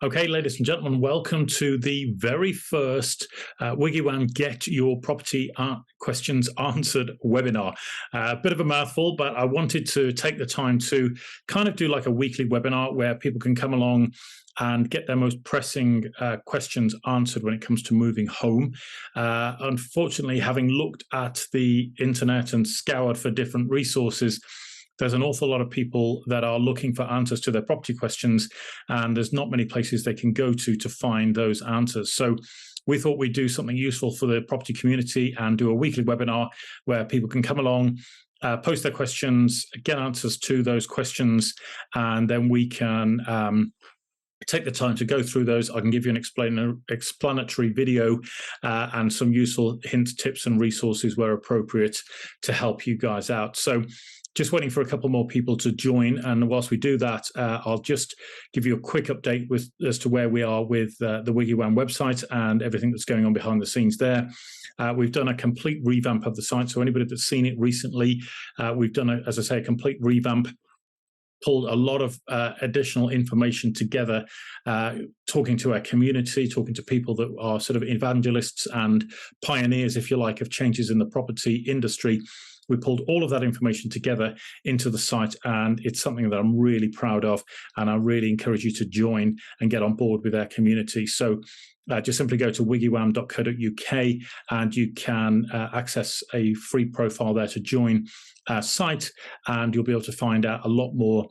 Okay, ladies and gentlemen, welcome to the very first WiggyWam Get Your Property Questions Answered webinar. A bit of a mouthful, but I wanted to take the time to kind of do like a weekly webinar where people can come along and get their most pressing questions answered when it comes to moving home. Unfortunately, having looked at the internet and scoured for different resources, there's an awful lot of people that are looking for answers to their property questions, and there's not many places they can go to find those answers. So we thought we'd do something useful for the property community and do a weekly webinar where people can come along, post their questions, get answers to those questions, and then we can take the time to go through those. I can give you an explanatory video and some useful hints, tips, and resources where appropriate to help you guys out. So just waiting for a couple more people to join. And whilst we do that, I'll just give you a quick update as to where we are with the WiggyWam website and everything that's going on behind the scenes there. We've done a complete revamp of the site. So anybody that's seen it recently, we've done, as I say, a complete revamp, pulled a lot of additional information together, talking to our community, talking to people that are sort of evangelists and pioneers, if you like, of changes in the property industry. We pulled all of that information together into the site, and it's something that I'm really proud of, and I really encourage you to join and get on board with our community. So just simply go to wiggywam.co.uk and you can access a free profile there to join our site, and you'll be able to find out a lot more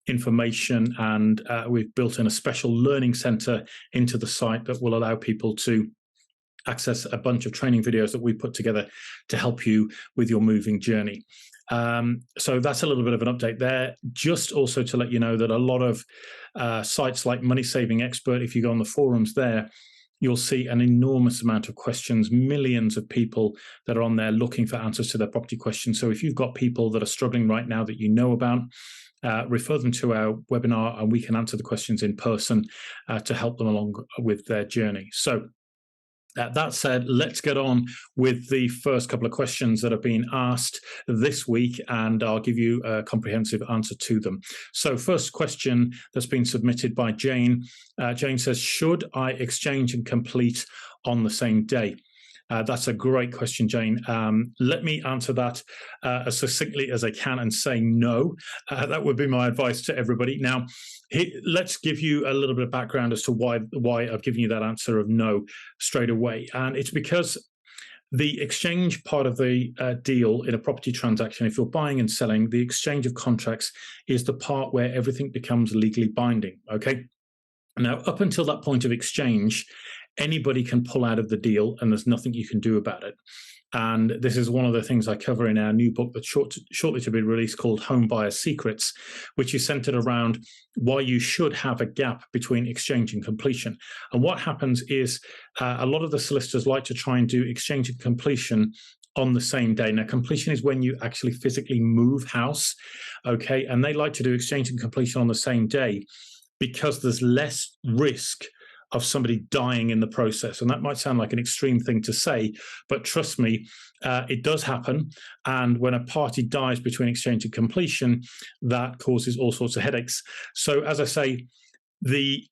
information. And we've built in a special learning center into the site that will allow people to access a bunch of training videos that we put together to help you with your moving journey. So that's a little bit of an update there. Just also to let you know that a lot of sites like Money Saving Expert, if you go on the forums there, you'll see an enormous amount of questions, millions of people that are on there looking for answers to their property questions. So if you've got people that are struggling right now that you know about, refer them to our webinar and we can answer the questions in person to help them along with their journey. So that said, let's get on with the first couple of questions that have been asked this week, and I'll give you a comprehensive answer to them. So first question that's been submitted by Jane. Jane says, should I exchange and complete on the same day? That's a great question, Jane. Let me answer that as succinctly as I can and say no. That would be my advice to everybody. Now, let's give you a little bit of background as to why I've given you that answer of no straight away. And it's because the exchange part of the deal in a property transaction, if you're buying and selling, the exchange of contracts is the part where everything becomes legally binding, okay? Now, up until that point of exchange, anybody can pull out of the deal and there's nothing you can do about it. And this is one of the things I cover in our new book that's shortly to be released called Home Buyer Secrets, which is centered around why you should have a gap between exchange and completion. And what happens is a lot of the solicitors like to try and do exchange and completion on the same day. Now, completion is when you actually physically move house, okay? And they like to do exchange and completion on the same day because there's less risk of somebody dying in the process. And that might sound like an extreme thing to say, but trust me, it does happen. And when a party dies between exchange and completion, that causes all sorts of headaches. So as I say, the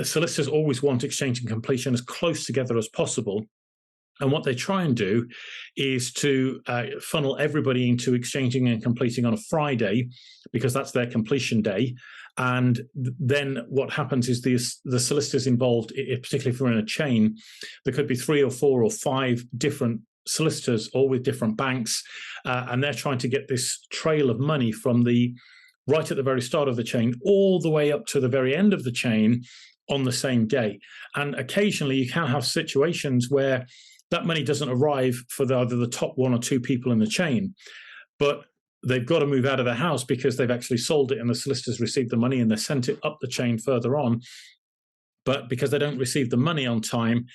solicitors always want exchange and completion as close together as possible. And what they try and do is to funnel everybody into exchanging and completing on a Friday because that's their completion day. And then what happens is the solicitors involved, particularly if we're in a chain, there could be 3 or 4 or 5 different solicitors, all with different banks, and they're trying to get this trail of money from right at the very start of the chain all the way up to the very end of the chain on the same day. And occasionally you can have situations where that money doesn't arrive for either the top 1 or 2 people in the chain, but they've got to move out of their house because they've actually sold it and the solicitors received the money and they sent it up the chain further on. But because they don't receive the money on time,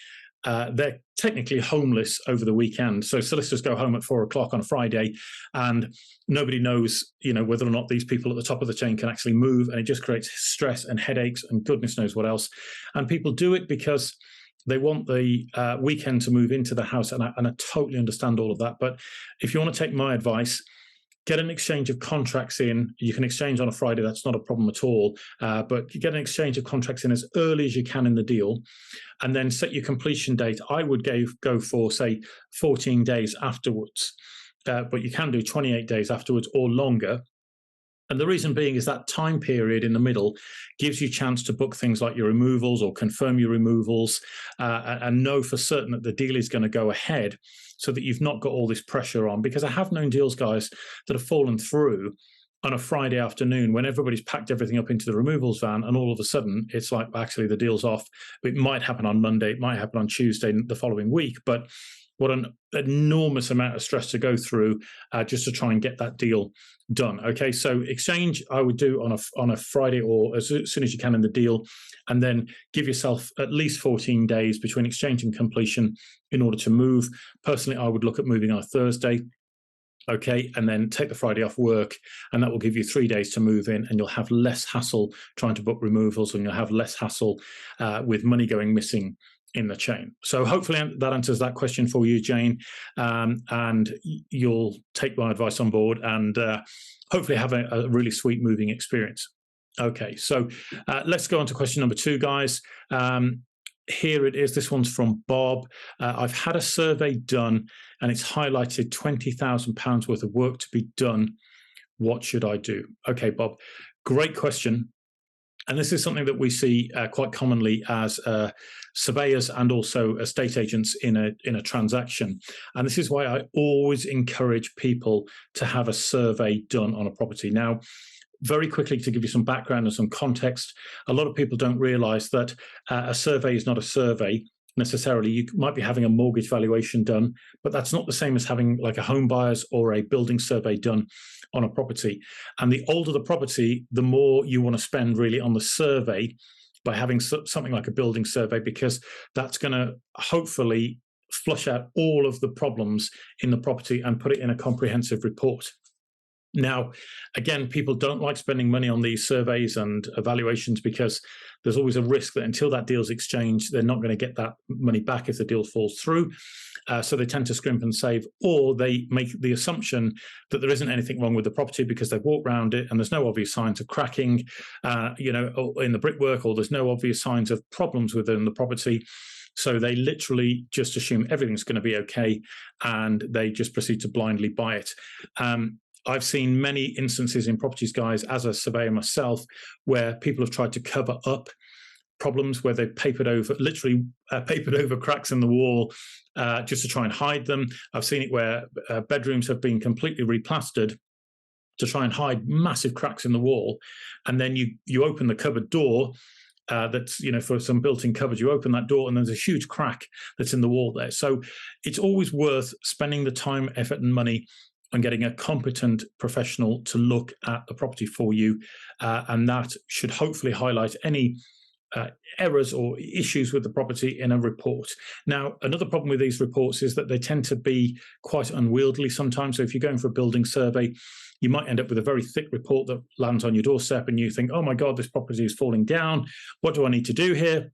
they're technically homeless over the weekend. So solicitors go home at 4 o'clock on a Friday and nobody knows, whether or not these people at the top of the chain can actually move. And it just creates stress and headaches and goodness knows what else. And people do it because they want the weekend to move into the house. And I totally understand all of that. But if you want to take my advice, get an exchange of contracts in. You can exchange on a Friday, that's not a problem at all, but get an exchange of contracts in as early as you can in the deal, and then set your completion date. I would go for, say, 14 days afterwards, but you can do 28 days afterwards or longer. And the reason being is that time period in the middle gives you a chance to book things like your removals or confirm your removals, and know for certain that the deal is going to go ahead, so that you've not got all this pressure on. Because I have known deals, guys, that have fallen through on a Friday afternoon when everybody's packed everything up into the removals van, and all of a sudden it's like, actually, the deal's off. It might happen on Monday, it might happen on Tuesday the following week, but what an enormous amount of stress to go through just to try and get that deal done. Okay, so exchange I would do on a Friday or as soon as you can in the deal, and then give yourself at least 14 days between exchange and completion in order to move. Personally, I would look at moving on a Thursday. Okay, and then take the Friday off work, and that will give you 3 days to move in, and you'll have less hassle trying to book removals, and you'll have less hassle with money going missing in the chain. So hopefully that answers that question for you, Jane, and you'll take my advice on board and hopefully have a really sweet moving experience. Okay, so let's go on to question number 2, guys. Here it is. This one's from Bob. I've had a survey done and it's highlighted £20,000 worth of work to be done. What should I do? Okay, Bob, great question. And this is something that we see quite commonly as surveyors and also estate agents in a transaction. And this is why I always encourage people to have a survey done on a property. Now, very quickly, to give you some background and some context, a lot of people don't realize that a survey is not a survey necessarily. You might be having a mortgage valuation done, but that's not the same as having like a home buyer's or a building survey done on a property. And the older the property, the more you want to spend really on the survey by having something like a building survey, because that's going to hopefully flush out all of the problems in the property and put it in a comprehensive report. Now, again, people don't like spending money on these surveys and evaluations because there's always a risk that until that deal's exchanged, they're not going to get that money back if the deal falls through. So they tend to scrimp and save, or they make the assumption that there isn't anything wrong with the property because they've walked around it and there's no obvious signs of cracking, in the brickwork, or there's no obvious signs of problems within the property. So they literally just assume everything's going to be okay and they just proceed to blindly buy it. I've seen many instances in properties, guys, as a surveyor myself, where people have tried to cover up problems, where they've literally papered over cracks in the wall just to try and hide them. I've seen it where bedrooms have been completely replastered to try and hide massive cracks in the wall. And then you open the cupboard door, that's, for some built-in cupboard, you open that door and there's a huge crack that's in the wall there. So it's always worth spending the time, effort and money and getting a competent professional to look at the property for you. And that should hopefully highlight any errors or issues with the property in a report. Now, another problem with these reports is that they tend to be quite unwieldy sometimes. So if you're going for a building survey, you might end up with a very thick report that lands on your doorstep and you think, oh my God, this property is falling down. What do I need to do here?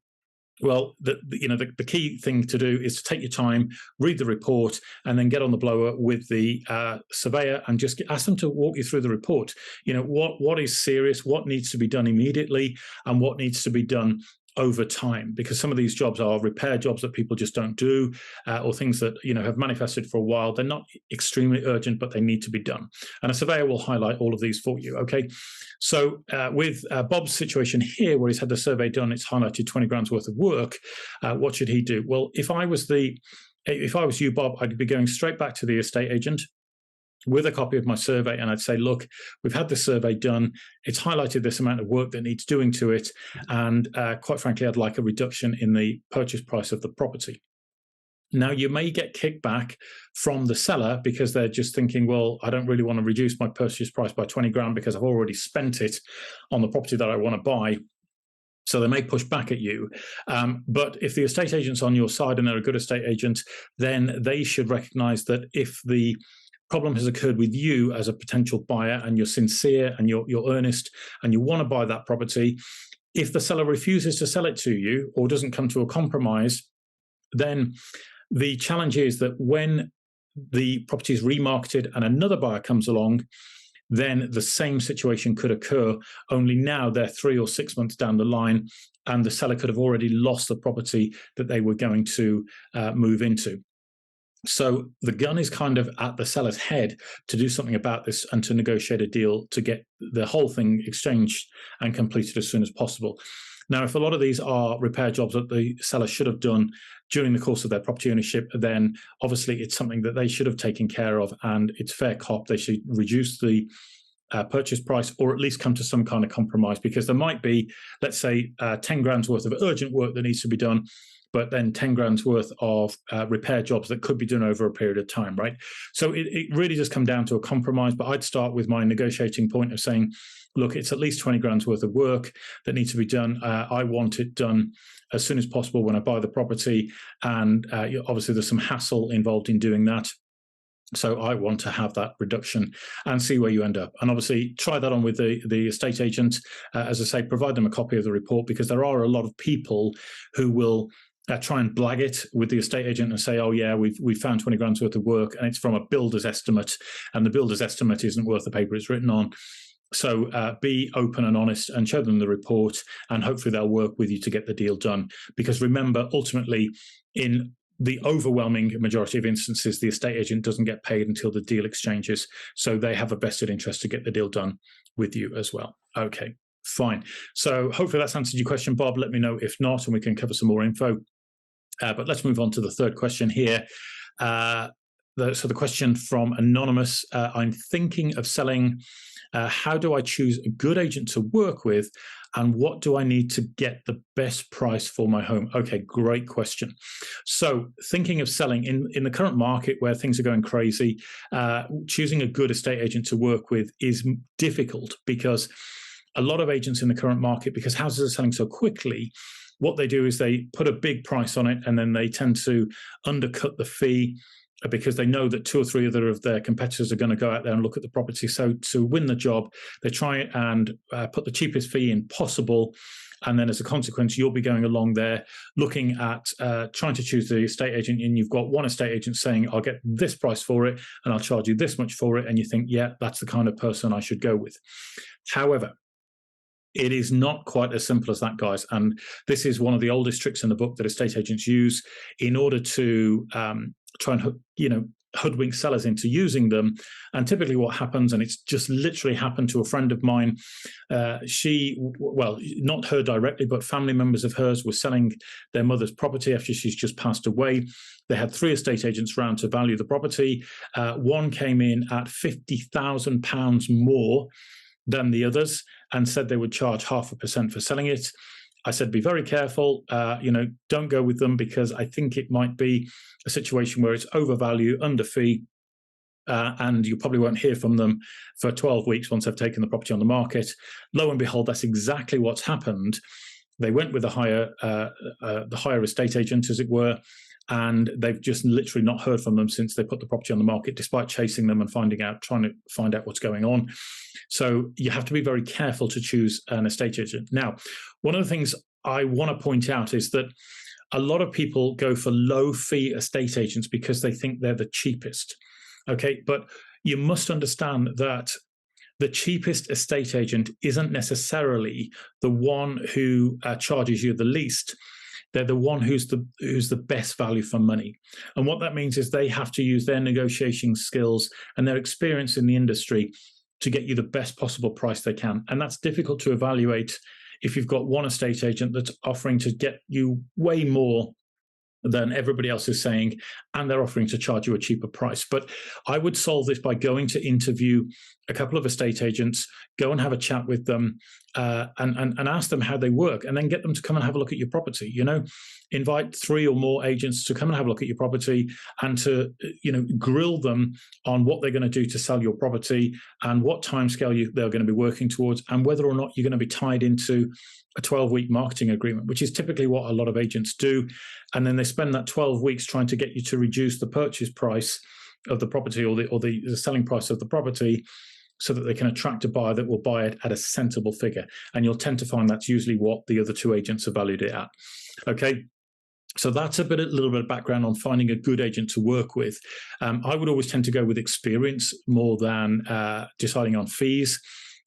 Well, the key thing to do is to take your time, read the report, and then get on the blower with the surveyor and just ask them to walk you through the report. What is serious, what needs to be done immediately, and what needs to be done over time, because some of these jobs are repair jobs that people just don't do, or things that have manifested for a while. They're not extremely urgent, but they need to be done. And a surveyor will highlight all of these for you. Okay, so with Bob's situation here, where he's had the survey done, it's highlighted 20 grand's worth of work. What should he do? Well, if I was you, Bob, I'd be going straight back to the estate agent with a copy of my survey, and I'd say, look, we've had this survey done. It's highlighted this amount of work that needs doing to it. And quite frankly, I'd like a reduction in the purchase price of the property. Now, you may get kickback from the seller because they're just thinking, well, I don't really want to reduce my purchase price by 20 grand because I've already spent it on the property that I want to buy. So they may push back at you. But if the estate agent's on your side and they're a good estate agent, then they should recognize that if the problem has occurred with you as a potential buyer and you're sincere and you're earnest and you want to buy that property, if the seller refuses to sell it to you or doesn't come to a compromise, then the challenge is that when the property is remarketed and another buyer comes along, then the same situation could occur, only now they're 3 or 6 months down the line, and the seller could have already lost the property that they were going to move into. So the gun is kind of at the seller's head to do something about this and to negotiate a deal to get the whole thing exchanged and completed as soon as possible. Now, if a lot of these are repair jobs that the seller should have done during the course of their property ownership, then obviously it's something that they should have taken care of, and it's fair cop. They should reduce the purchase price, or at least come to some kind of compromise, because there might be, let's say, 10 grand's worth of urgent work that needs to be done, but then 10 grand's worth of repair jobs that could be done over a period of time, right? So it really does come down to a compromise, but I'd start with my negotiating point of saying, look, it's at least 20 grand's worth of work that needs to be done. I want it done as soon as possible when I buy the property, and obviously there's some hassle involved in doing that. So I want to have that reduction, and see where you end up. And obviously try that on with the estate agent. As I say, provide them a copy of the report, because there are a lot of people who will try and blag it with the estate agent and say, oh yeah, we've found 20 grand's worth of work, and it's from a builder's estimate, and the builder's estimate isn't worth the paper it's written on. So be open and honest and show them the report, and hopefully they'll work with you to get the deal done. Because remember, ultimately, in the overwhelming majority of instances, the estate agent doesn't get paid until the deal exchanges. So they have a vested interest to get the deal done with you as well. Okay, fine. So hopefully that's answered your question, Bob. Let me know if not, and we can cover some more info. But let's move on to the third question here. So the question from Anonymous, I'm thinking of selling. How do I choose a good agent to work with, and what do I need to get the best price for my home? Okay, great question. So thinking of selling in the current market where things are going crazy, choosing a good estate agent to work with is difficult, because a lot of agents in the current market, because houses are selling so quickly, what they do is they put a big price on it, and then they tend to undercut the fee, because they know that 2 or 3 other of their competitors are going to go out there and look at the property. So to win the job, they try and put the cheapest fee in possible. And then as a consequence, you'll be going along there looking at trying to choose the estate agent, and you've got one estate agent saying, I'll get this price for it, and I'll charge you this much for it. And you think, yeah, that's the kind of person I should go with. However, it is not quite as simple as that, guys. And this is one of the oldest tricks in the book that estate agents use in order to try and hoodwink sellers into using them. And typically what happens, and it's just literally happened to a friend of mine, well, not her directly, but family members of hers were selling their mother's property after she's just passed away. They had 3 estate agents round to value the property. One came in at £50,000 more than the others, and said they would charge 0.5% for selling it. I said, be very careful, don't go with them, because I think it might be a situation where it's overvalue, under fee, and you probably won't hear from them for 12 weeks once they've taken the property on the market. Lo and behold, that's exactly what's happened. They went with the higher estate agent, as it were, and they've just literally not heard from them since they put the property on the market, despite chasing them and trying to find out what's going on. So you have to be very careful to choose an estate agent. Now, one of the things I want to point out is that a lot of people go for low fee estate agents because they think they're the cheapest. Okay, but you must understand that the cheapest estate agent isn't necessarily the one who charges you the least. They're the one who's the best value for money. And what that means is they have to use their negotiating skills and their experience in the industry to get you the best possible price they can. And that's difficult to evaluate if you've got one estate agent that's offering to get you way more than everybody else is saying, and they're offering to charge you a cheaper price. But I would solve this by going to interview a couple of estate agents, go and have a chat with them, and ask them how they work, and then get them to come and have a look at your property. Invite 3 or more agents to come and have a look at your property, and to grill them on what they're going to do to sell your property, and what timescale they're going to be working towards, and whether or not you're going to be tied into a 12-week marketing agreement, which is typically what a lot of agents do. And then they spend that 12 weeks trying to get you to reduce the purchase price of the property, or the selling price of the property, so that they can attract a buyer that will buy it at a sensible figure. And you'll tend to find that's usually what the other 2 agents have valued it at. Okay. So that's a little bit of background on finding a good agent to work with. I would always tend to go with experience more than deciding on fees.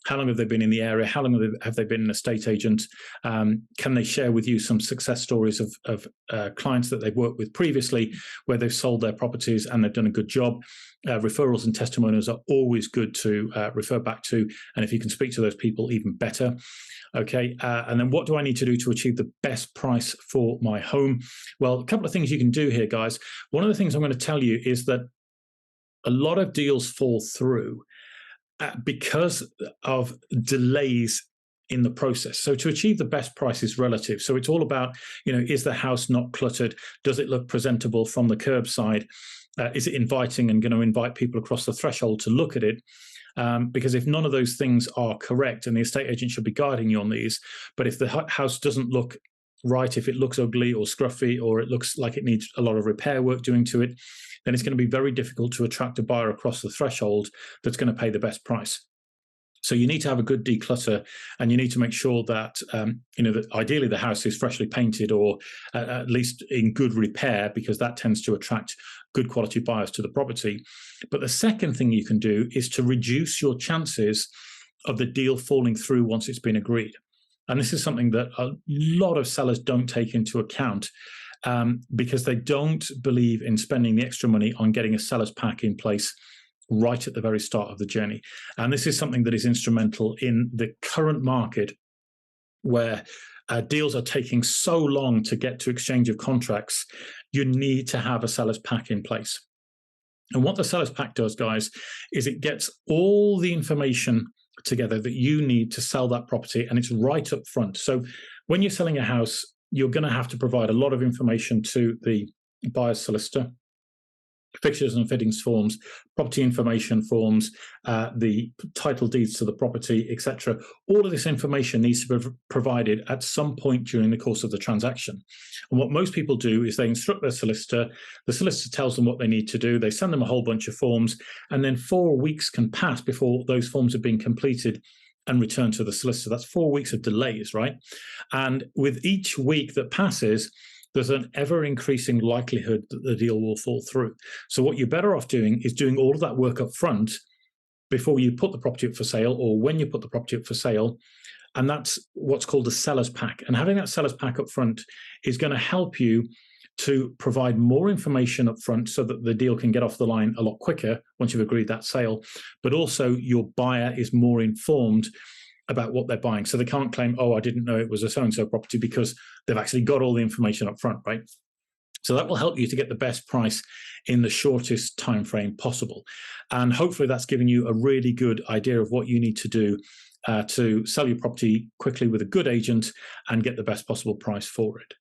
How long have they been in the area? How long have they been an estate agent? Can they share with you some success stories of clients that they've worked with previously where they've sold their properties and they've done a good job? Referrals and testimonials are always good to refer back to. And if you can speak to those people, even better. Okay, and then what do I need to do to achieve the best price for my home? Well, a couple of things you can do here, guys. One of the things I'm going to tell you is that a lot of deals fall through because of delays in the process. So to achieve the best price is relative. So it's all about, is the house not cluttered? Does it look presentable from the curbside? Is it inviting and going to invite people across the threshold to look at it? Because if none of those things are correct, and the estate agent should be guiding you on these, but if the house doesn't look right, if it looks ugly or scruffy, or it looks like it needs a lot of repair work doing to it, then it's going to be very difficult to attract a buyer across the threshold that's going to pay the best price. So you need to have a good declutter, and you need to make sure that, that ideally the house is freshly painted or at least in good repair, because that tends to attract good quality buyers to the property. But the second thing you can do is to reduce your chances of the deal falling through once it's been agreed. And this is something that a lot of sellers don't take into account because they don't believe in spending the extra money on getting a seller's pack in place right at the very start of the journey. And this is something that is instrumental in the current market, where deals are taking so long to get to exchange of contracts. You need to have a seller's pack in place. And what the seller's pack does, guys, is it gets all the information together that you need to sell that property, and it's right up front. So when you're selling a house, you're going to have to provide a lot of information to the buyer's solicitor: fixtures and fittings forms, property information forms, the title deeds to the property, etc. All of this information needs to be provided at some point during the course of the transaction. And what most people do is they instruct their solicitor, the solicitor tells them what they need to do, they send them a whole bunch of forms, and then 4 weeks can pass before those forms have been completed and returned to the solicitor. That's 4 weeks of delays, right? And with each week that passes, there's an ever-increasing likelihood that the deal will fall through. So what you're better off doing is doing all of that work up front before you put the property up for sale, or when you put the property up for sale. And that's what's called a seller's pack. And having that seller's pack up front is going to help you to provide more information up front so that the deal can get off the line a lot quicker once you've agreed that sale. But also your buyer is more informed about what they're buying. So they can't claim, oh, I didn't know it was a so-and-so property, because they've actually got all the information up front, right? So that will help you to get the best price in the shortest time frame possible. And hopefully that's given you a really good idea of what you need to do to sell your property quickly with a good agent and get the best possible price for it.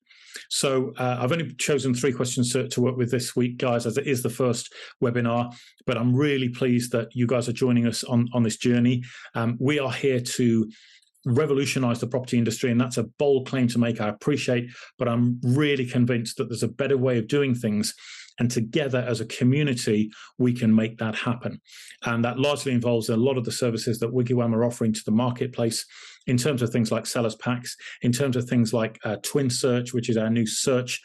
So I've only chosen 3 questions to work with this week, guys, as it is the first webinar, but I'm really pleased that you guys are joining us on this journey. We are here to revolutionize the property industry, and that's a bold claim to make, I appreciate, but I'm really convinced that there's a better way of doing things. And together as a community, we can make that happen. And that largely involves a lot of the services that WiggyWam are offering to the marketplace, in terms of things like sellers packs, in terms of things like Twin Search, which is our new searches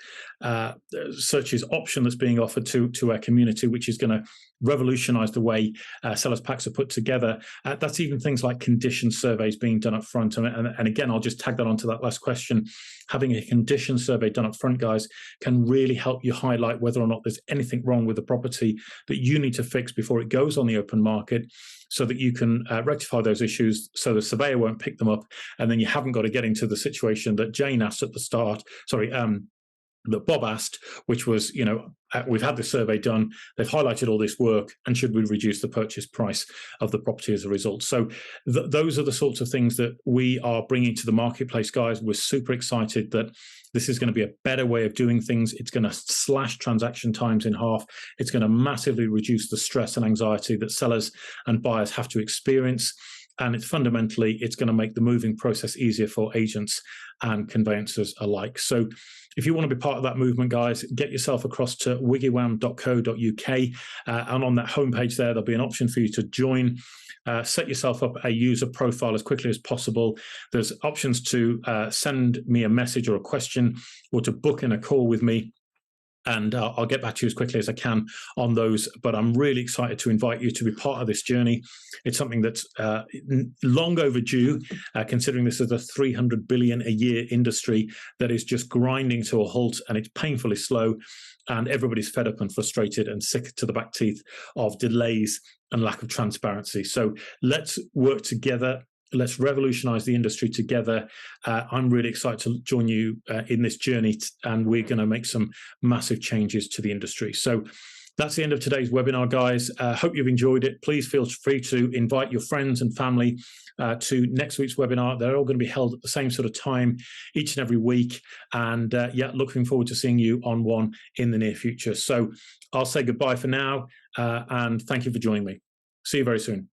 option that's being offered to our community, which is going to revolutionize the way sellers packs are put together. That's even things like condition surveys being done up front. And again, I'll just tag that onto that last question. Having a condition survey done up front, guys, can really help you highlight whether or not there's anything wrong with the property that you need to fix before it goes on the open market, so that you can rectify those issues so the surveyor won't pick them up, and then you haven't got to get into the situation that Jane asked at the start, that Bob asked, which was, we've had the survey done, they've highlighted all this work, and should we reduce the purchase price of the property as a result? So those are the sorts of things that we are bringing to the marketplace, guys. We're super excited that this is going to be a better way of doing things. It's going to slash transaction times in half. It's going to massively reduce the stress and anxiety that sellers and buyers have to experience. And it's going to make the moving process easier for agents and conveyancers alike. So if you want to be part of that movement, guys, get yourself across to wiggywam.co.uk, and on that homepage there, there'll be an option for you to join. Set yourself up a user profile as quickly as possible. There's options to send me a message or a question, or to book in a call with me, and I'll get back to you as quickly as I can on those. But I'm really excited to invite you to be part of this journey. It's something that's long overdue, considering this is a 300 billion a year industry that is just grinding to a halt, and it's painfully slow, and everybody's fed up and frustrated and sick to the back teeth of delays and lack of transparency. So let's work together. Let's revolutionize the industry together. I'm really excited to join you in this journey, and we're going to make some massive changes to the industry. So that's the end of today's webinar, guys. Hope you've enjoyed it. Please feel free to invite your friends and family to next week's webinar. They're all going to be held at the same sort of time each and every week. And yeah, looking forward to seeing you on one in the near future. So I'll say goodbye for now, and thank you for joining me. See you very soon.